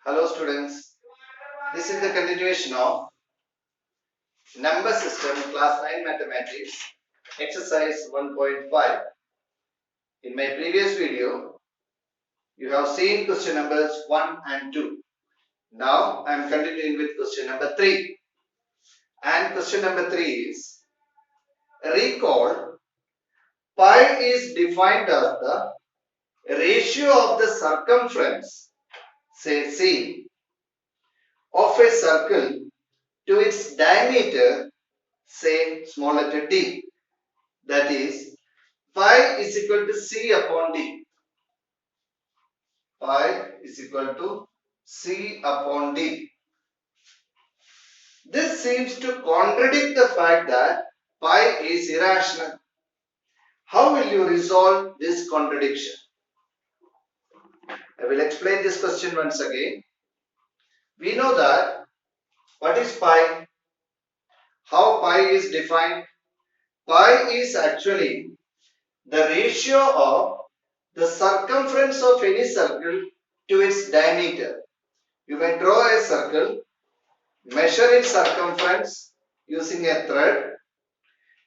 Hello students, this is the continuation of number system class 9 mathematics exercise 1.5. In my previous video, you have seen question numbers 1 and 2. Now I am continuing with question number 3. And question number 3 is, recall pi is defined as the ratio of the circumference, say C, of a circle to its diameter, say small letter d. That is, pi is equal to C upon D. Pi is equal to C upon D. This seems to contradict the fact that pi is irrational. How will you resolve this contradiction? I will explain this question once again. We know that what is pi? How pi is defined? Pi is actually the ratio of the circumference of any circle to its diameter. You may draw a circle, measure its circumference using a thread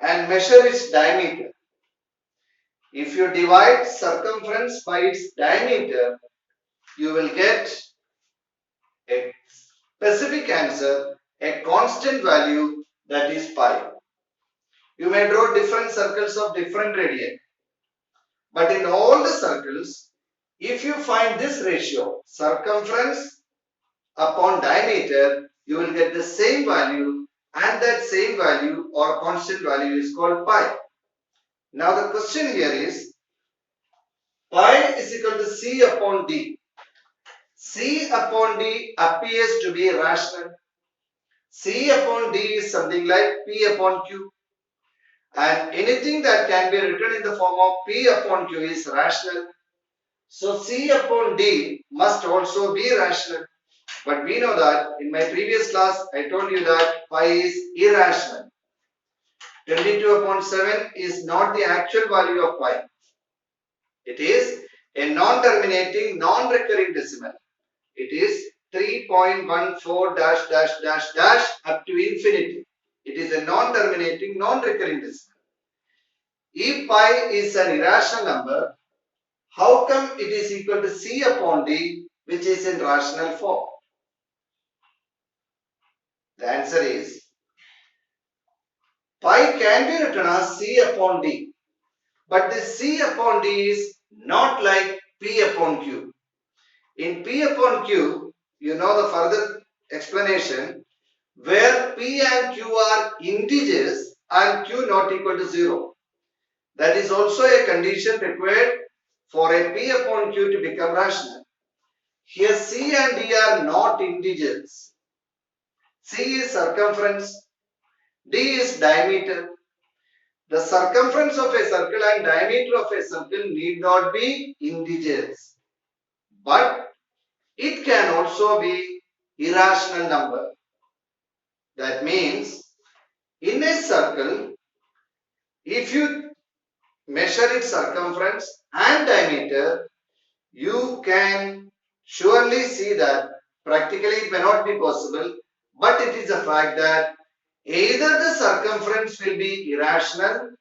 and measure its diameter. If you divide circumference by its diameter, you will get a specific answer, a constant value, that is pi. You may draw different circles of different radii, but in all the circles, if you find this ratio, circumference upon diameter, you will get the same value, and that same value or constant value is called pi. Now the question here is, pi is equal to C upon D. C upon D appears to be rational. C upon D is something like P upon Q. And anything that can be written in the form of P upon Q is rational. So C upon D must also be rational. But we know that in my previous class I told you that pi is irrational. 22 upon 7 is not the actual value of pi. It is a non-terminating, non-recurring decimal. It is 3.14 dash dash dash dash up to infinity. It is a non-terminating, non-recurring decimal. If pi is an irrational number, how come it is equal to C upon D, which is in rational form? The answer is, pi can be written as C upon D, but this C upon D is not like P upon Q. In P upon Q, you know the further explanation, where P and Q are integers and Q not equal to 0. That is also a condition required for a P upon Q to become rational. Here C and D are not integers. C is circumference, D is diameter. The circumference of a circle and diameter of a circle need not be integers, but it can also be irrational number. That means in a circle, if you measure its circumference and diameter, you can surely see that practically it may not be possible, but it is a fact that either the circumference will be irrational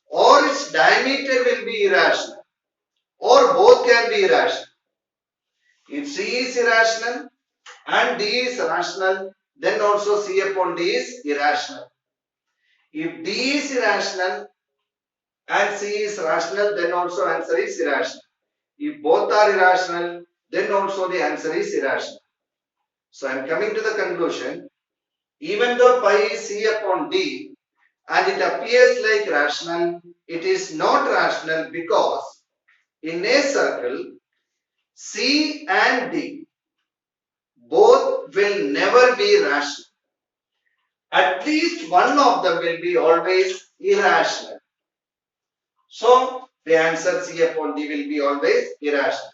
or its diameter will be irrational, or both can be irrational. If C is irrational and D is rational, then also C upon D is irrational. If D is irrational and C is rational, then also answer is irrational. If both are irrational, then also the answer is irrational. So I am coming to the conclusion, even though pi is C upon D and it appears like rational, it is not rational because in a circle, C and D both will never be rational. At least one of them will be always irrational. So the answer C upon D will be always irrational.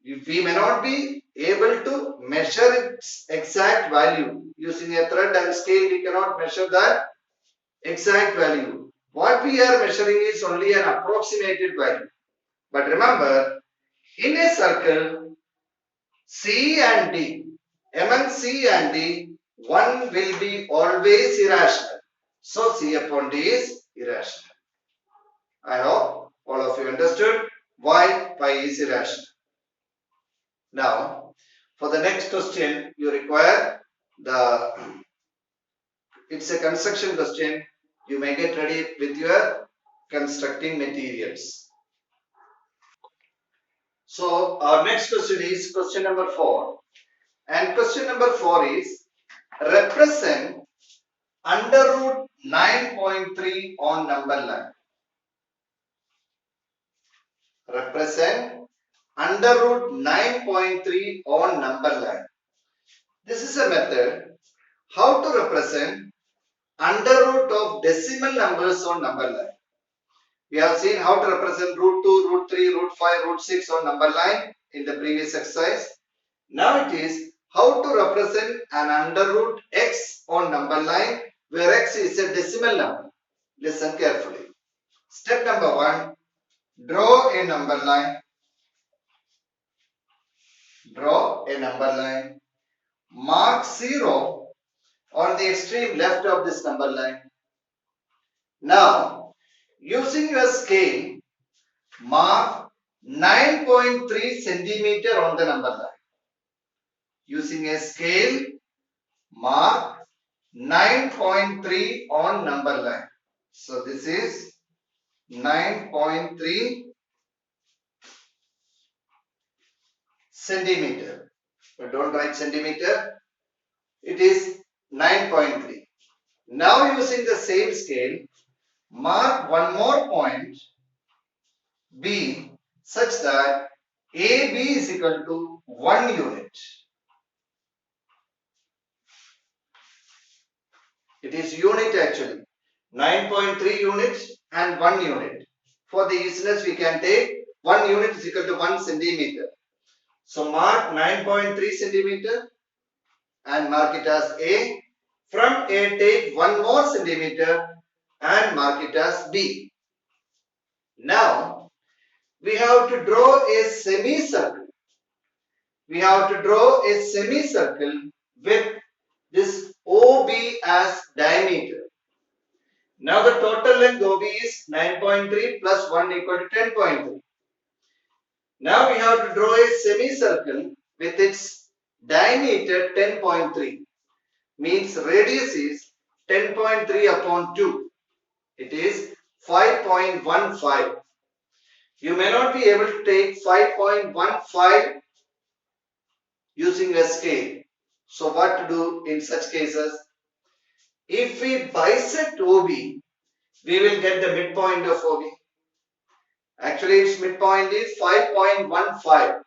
If we may not be able to measure its exact value using a thread and scale, we cannot measure that exact value. What we are measuring is only an approximated value. But remember, in a circle, C and D. Among C and D, one will be always irrational. So C upon D is irrational. I hope all of you understood why pi is irrational. Now, for the next question, you require it's a construction question. You may get ready with your constructing materials. So, our next question is question number 4. And question number 4 is represent under root 9.3 on number line. Represent under root 9.3 on number line. This is a method how to represent under root of decimal numbers on number line. We have seen how to represent root 2, root 3, root 5, root 6 on number line in the previous exercise. Now it is how to represent an under root x on number line where x is a decimal number. Listen carefully. Step number 1. Draw a number line. Draw a number line. Mark 0 on the extreme left of this number line. Now, using your scale, mark 9.3 centimeter on the number line. Using a scale, mark 9.3 on number line. So this is 9.3 centimeter. But don't write centimeter. It is 9.3. Now using the same scale, mark one more point B such that AB is equal to 1 unit. It is unit actually. 9.3 units and 1 unit. For the easiness, we can take 1 unit is equal to 1 centimeter. So mark 9.3 centimeter and mark it as A. From A, take 1 more centimeter and mark it as B. Now, we have to draw a semicircle. We have to draw a semicircle with this OB as diameter. Now the total length OB is 9.3 plus 1 equal to 10.3. Now we have to draw a semicircle with its diameter 10.3. Means radius is 10.3 upon 2. It is 5.15. You may not be able to take 5.15 using a scale. So what to do in such cases? If we bisect OB, we will get the midpoint of OB. Actually, its midpoint is 5.15.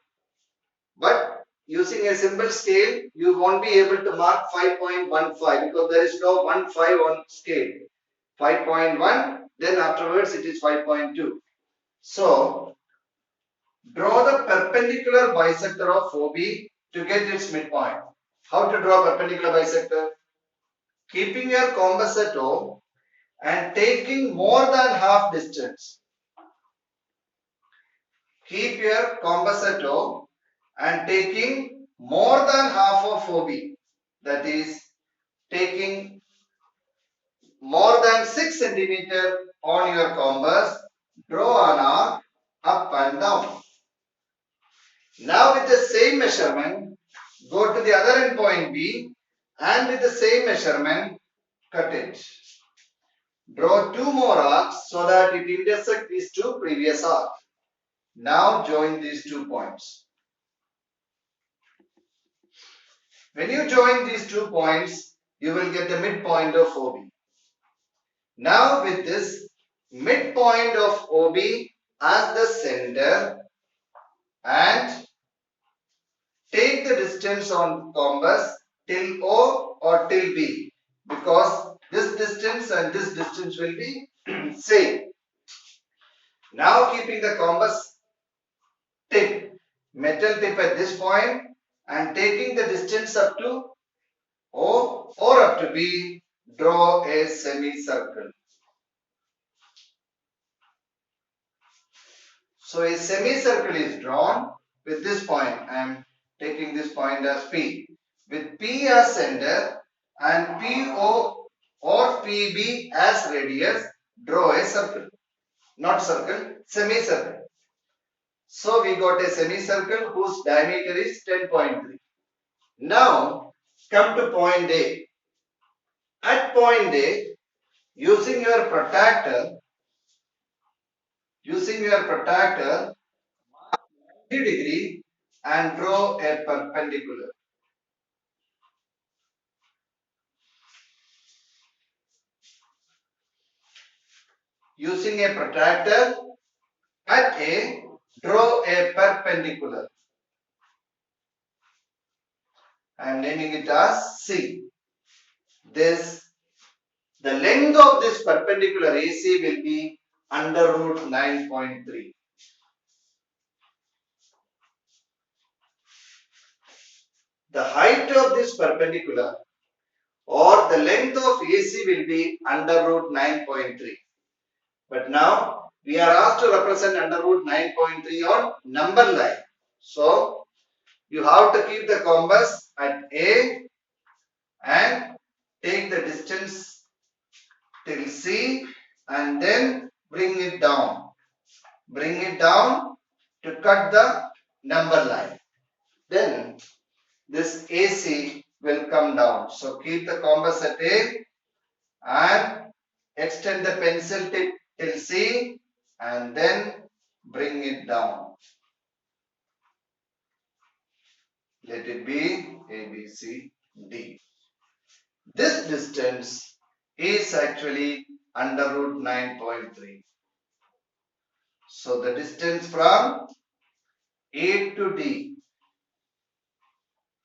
But using a simple scale, you won't be able to mark 5.15 because there is no 15 on scale. 5.1, then afterwards it is 5.2. So, draw the perpendicular bisector of OB to get its midpoint. How to draw perpendicular bisector? Keeping your compass at O and taking more than half distance. Keep your compass at O and taking more than half of OB. That is taking more than 6 centimeter on your compass. Draw an arc up and down. Now with the same measurement, go to the other end point B and with the same measurement, cut it. Draw 2 more arcs so that it intersects these 2 previous arcs. Now join these 2 points. When you join these 2 points, you will get the midpoint of OB. Now with this midpoint of OB as the center and take the distance on compass till O or till B because this distance and this distance will be same. Now keeping the compass tip, metal tip at this point and taking the distance up to O or up to B, draw a semicircle. So a semicircle is drawn with this point. I am taking taking this point as P. With P as center and PO or PB as radius, draw a circle. Not circle, semicircle. So we got a semicircle whose diameter is 10.3. Now come to point A. At point A, using your protractor, 90 degree and draw a perpendicular. Using a protractor at A, draw a perpendicular. I am naming it as C. The length of this perpendicular AC will be under root 9.3. The height of this perpendicular or the length of AC will be under root 9.3. But now we are asked to represent under root 9.3 on number line. So you have to keep the compass at A and take the distance till C and then bring it down. Bring it down to cut the number line. Then this AC will come down. So keep the compass at A and extend the pencil tip till C and then bring it down. Let it be A, B, C, D. This distance is actually under root 9.3. So the distance from A to D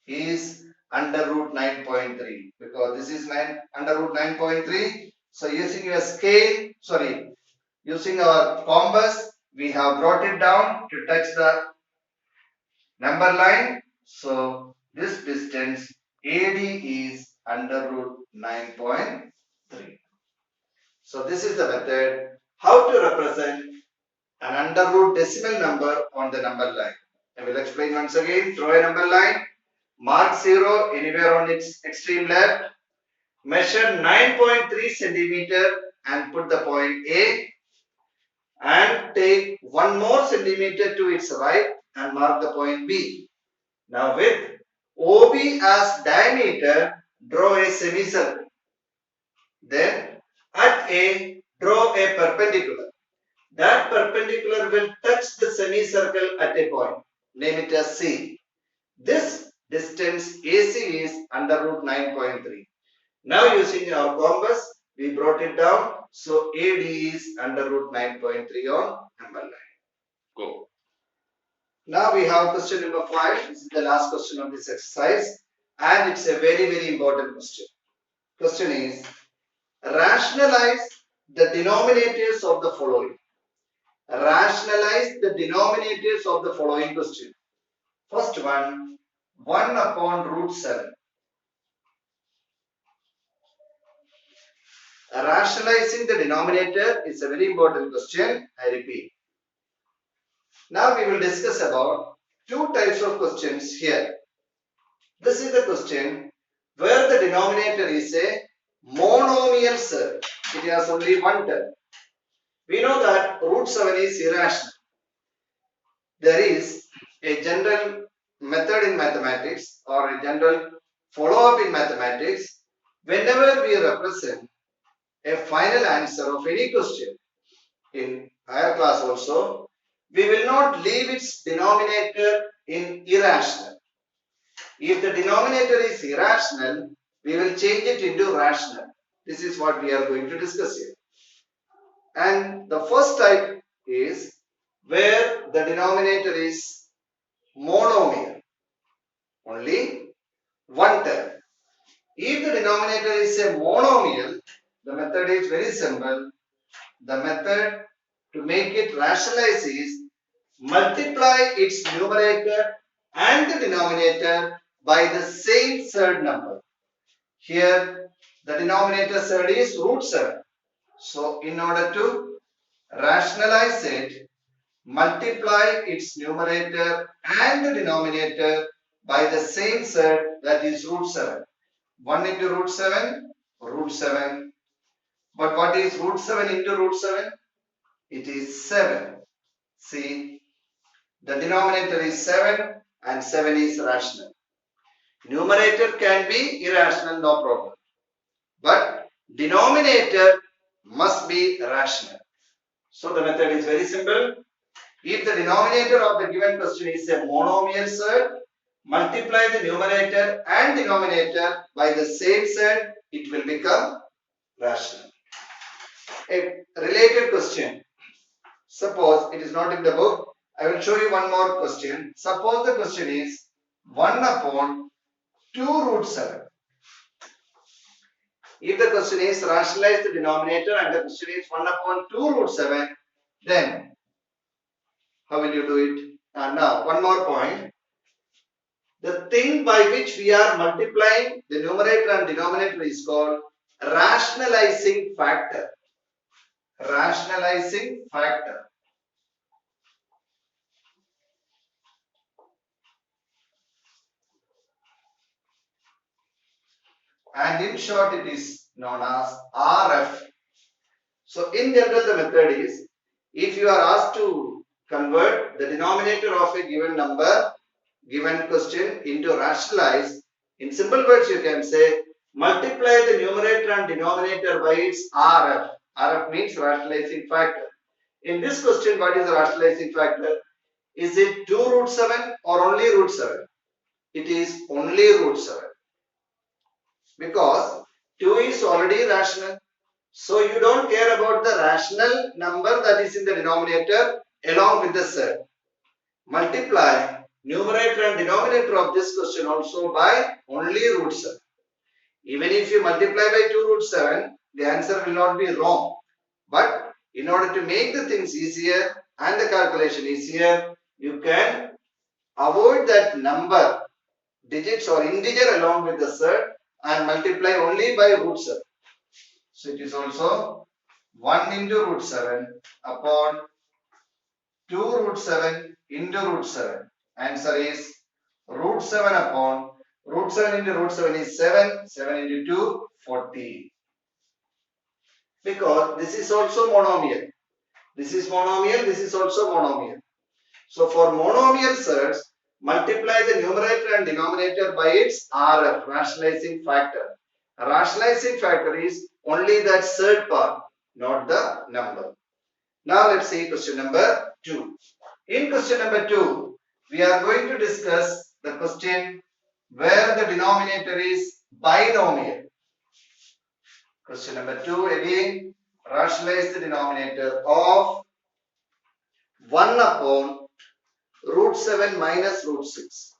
is under root 9.3 because this is under root 9.3. So using our compass, we have brought it down to touch the number line. So this distance AD is under root 9.3. So this is the method how to represent an under root decimal number on the number line. I will explain once again. Draw a number line. Mark 0 anywhere on its extreme left. Measure 9.3 centimeter and put the point A and take 1 more centimeter to its right and mark the point B. Now with OB as diameter, draw a semicircle. Then at A, draw a perpendicular. That perpendicular will touch the semicircle at a point. Name it as C. This distance AC is under root 9.3. Now using our compass, we brought it down. So AD is under root 9.3 on number line. Go. Now we have question number 5. This is the last question of this exercise. And it's a very, very important question. Question is, rationalize the denominators of the following. Rationalize the denominators of the following question. First one, 1 upon root 7. Rationalizing the denominator is a very important question. I repeat. Now we will discuss about two types of questions here. This is the question where the denominator is a monomial set. It has only one term. We know that root 7 is irrational. There is a general method in mathematics or a general follow-up in mathematics. Whenever we represent a final answer of any question in higher class also, we will not leave its denominator in irrational. If the denominator is irrational, we will change it into rational. This is what we are going to discuss here. And the first type is where the denominator is monomial. Only one term. If the denominator is a monomial, the method is very simple. The method to make it rationalize is multiply its numerator and the denominator by the same third number. Here the denominator third is root 7. So in order to rationalize it, multiply its numerator and the denominator by the same set, that is root 7. 1 into root 7, root 7. But what is root 7 into root 7? It is 7. See, the denominator is 7 and 7 is rational. Numerator can be irrational, no problem. But denominator must be rational. So the method is very simple. If the denominator of the given question is a monomial set, multiply the numerator and denominator by the same set, it will become rational. A related question. Suppose it is not in the book. I will show you one more question. Suppose the question is 1 upon 2 root 7. If the question is rationalize the denominator and the question is 1 upon 2 root 7, then how will you do it? And now one more point. The thing by which we are multiplying the numerator and denominator is called rationalizing factor. Rationalizing factor. And in short it is known as RF. So in general the method is, if you are asked to convert the denominator of a given number, given question into rationalize, in simple words you can say multiply the numerator and denominator by its RF. RF means rationalizing factor. In this question, what is the rationalizing factor? Is it 2 root 7 or only root 7? It is only root 7. Because 2 is already rational. So you don't care about the rational number that is in the denominator along with the set. Multiply numerator and denominator of this question also by only root 7. Even if you multiply by 2 root 7, the answer will not be wrong. But in order to make the things easier and the calculation easier, you can avoid that number, digits or integer along with the set and multiply only by root 7. So it is also 1 into root 7 upon 2 root 7 into root 7. Answer is root 7 upon root 7 into root 7 is 7. 7 into 2, 40. Because this is also monomial. This is monomial, this is also monomial. So for monomial sets, multiply the numerator and denominator by its RF, rationalizing factor. A rationalizing factor is only that third part, not the number. Now let's see question number 2. In question number 2, we are going to discuss the question where the denominator is binomial. Question number 2 again, rationalize the denominator of 1 upon root 7 minus root 6.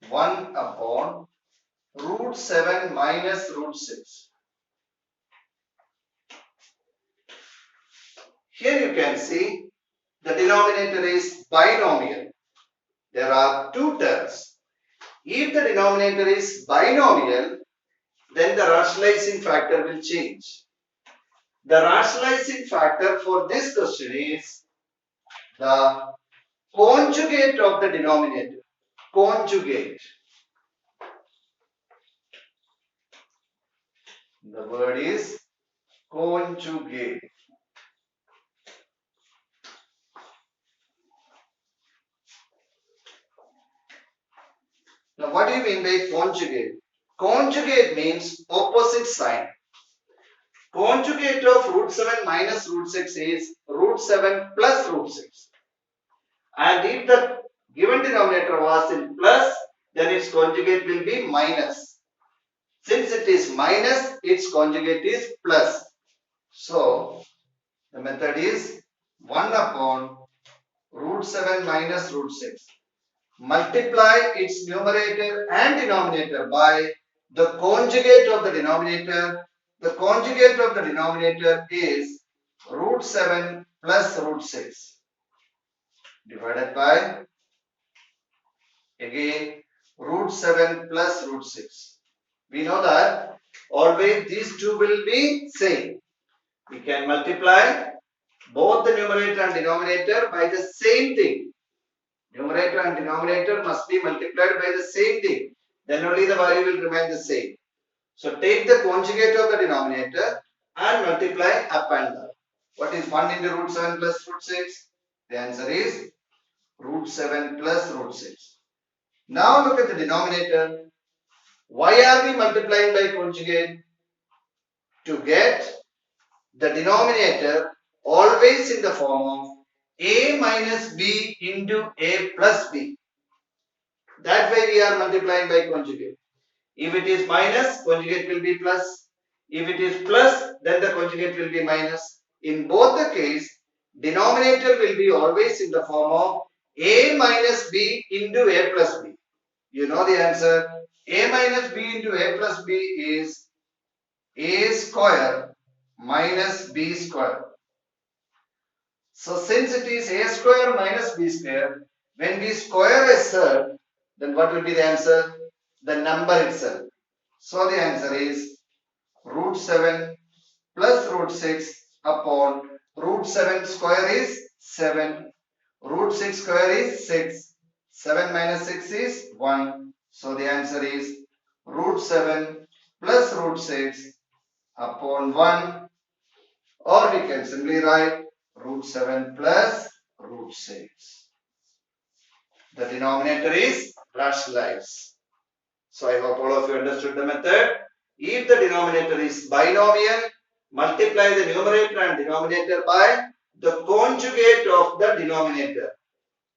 1 upon root 7 minus root 6. Here you can see the denominator is binomial. There are two terms. If the denominator is binomial, then the rationalizing factor will change. The rationalizing factor for this question is the conjugate of the denominator. Conjugate. The word is conjugate. Now what do you mean by conjugate? Conjugate means opposite sign. Conjugate of root 7 minus root 6 is root 7 plus root 6. And if the given denominator was in plus, then its conjugate will be minus. Since it is minus, its conjugate is plus. So, the method is 1 upon root 7 minus root 6. Multiply its numerator and denominator by the conjugate of the denominator. The conjugate of the denominator is root 7 plus root 6 divided by again root 7 plus root 6. We know that always these two will be same. We can multiply both the numerator and denominator by the same thing. Numerator numerator and denominator must be multiplied by the same thing. Then only the value will remain the same. So take the conjugate of the denominator and multiply up and down. What is 1 into root 7 plus root 6? The answer is root 7 plus root 6. Now look at the denominator. Why are we multiplying by conjugate? To get the denominator always in the form of a minus b into a plus b. That way we are multiplying by conjugate. If it is minus, conjugate will be plus. If it is plus, then the conjugate will be minus. In both the case, denominator will be always in the form of a minus b into a plus b. You know the answer. A minus b into a plus b is a square minus b square. So since it is a square minus b square, when we square a cell, then what will be the answer? The number itself. So the answer is root 7 plus root 6 upon root 7 square is 7. Root 6 square is 6. 7 minus 6 is 1. So the answer is root 7 plus root 6 upon 1, or we can simply write root 7 plus root 6. The denominator is rationalized. So I hope all of you understood the method. If the denominator is binomial, multiply the numerator and denominator by the conjugate of the denominator.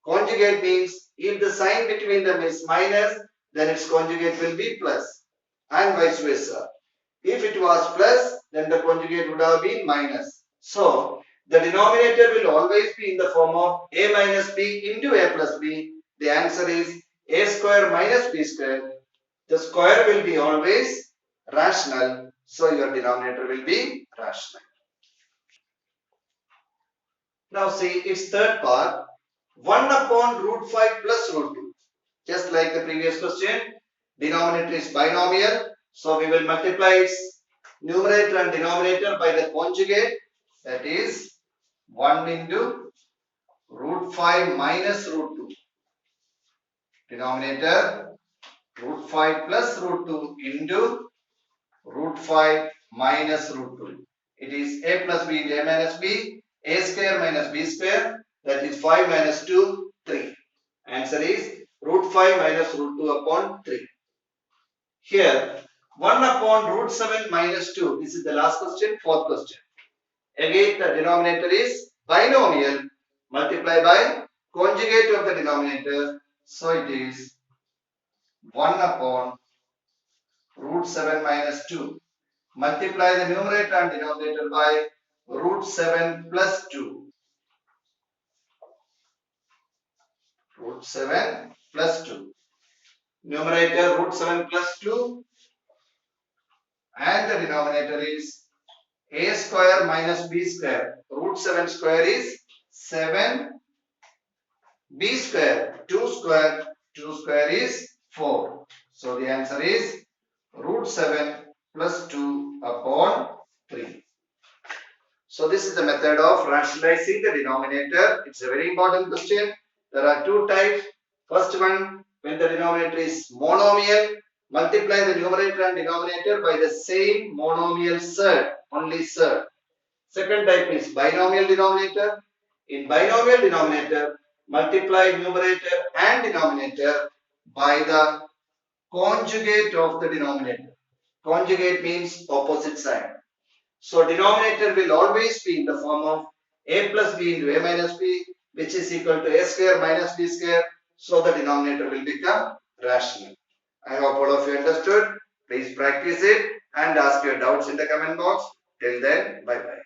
Conjugate means if the sign between them is minus, then its conjugate will be plus, and vice versa. If it was plus, then the conjugate would have been minus. So the denominator will always be in the form of a minus b into a plus b. The answer is a square minus b square. The square will be always rational, so your denominator will be rational. Now see its third part, 1 upon root 5 plus root 2. Just like the previous question, denominator is binomial, so we will multiply its numerator and denominator by the conjugate, that is 1 into root 5 minus root 2. Denominator root 5 plus root 2 into root 5 minus root 2. It is a plus b into a minus b, a square minus b square, that is 5 minus 2, 3. Answer is root 5 minus root 2 upon 3. Here 1 upon root 7 minus 2. This is the last question, fourth question. Again the denominator is binomial. Multiply by conjugate of the denominator. So it is 1 upon root 7 minus 2. Multiply the numerator and denominator by root 7 plus 2. Root 7 plus 2. Numerator root 7 plus 2. And the denominator is a square minus b square. Root 7 square is 7. B square, 2 square. 2 square is 4. So the answer is root 7 plus 2 upon 3. So this is the method of rationalizing the denominator. It's a very important question. There are two types. First one, when the denominator is monomial, multiply the numerator and denominator by the same monomial surd, only surd. Second type is binomial denominator. In binomial denominator, multiply numerator and denominator by the conjugate of the denominator. Conjugate means opposite sign. So denominator will always be in the form of a plus b into a minus b, which is equal to a square minus b square. So the denominator will become rational. I hope all of you understood. Please practice it and ask your doubts in the comment box. Till then, bye bye.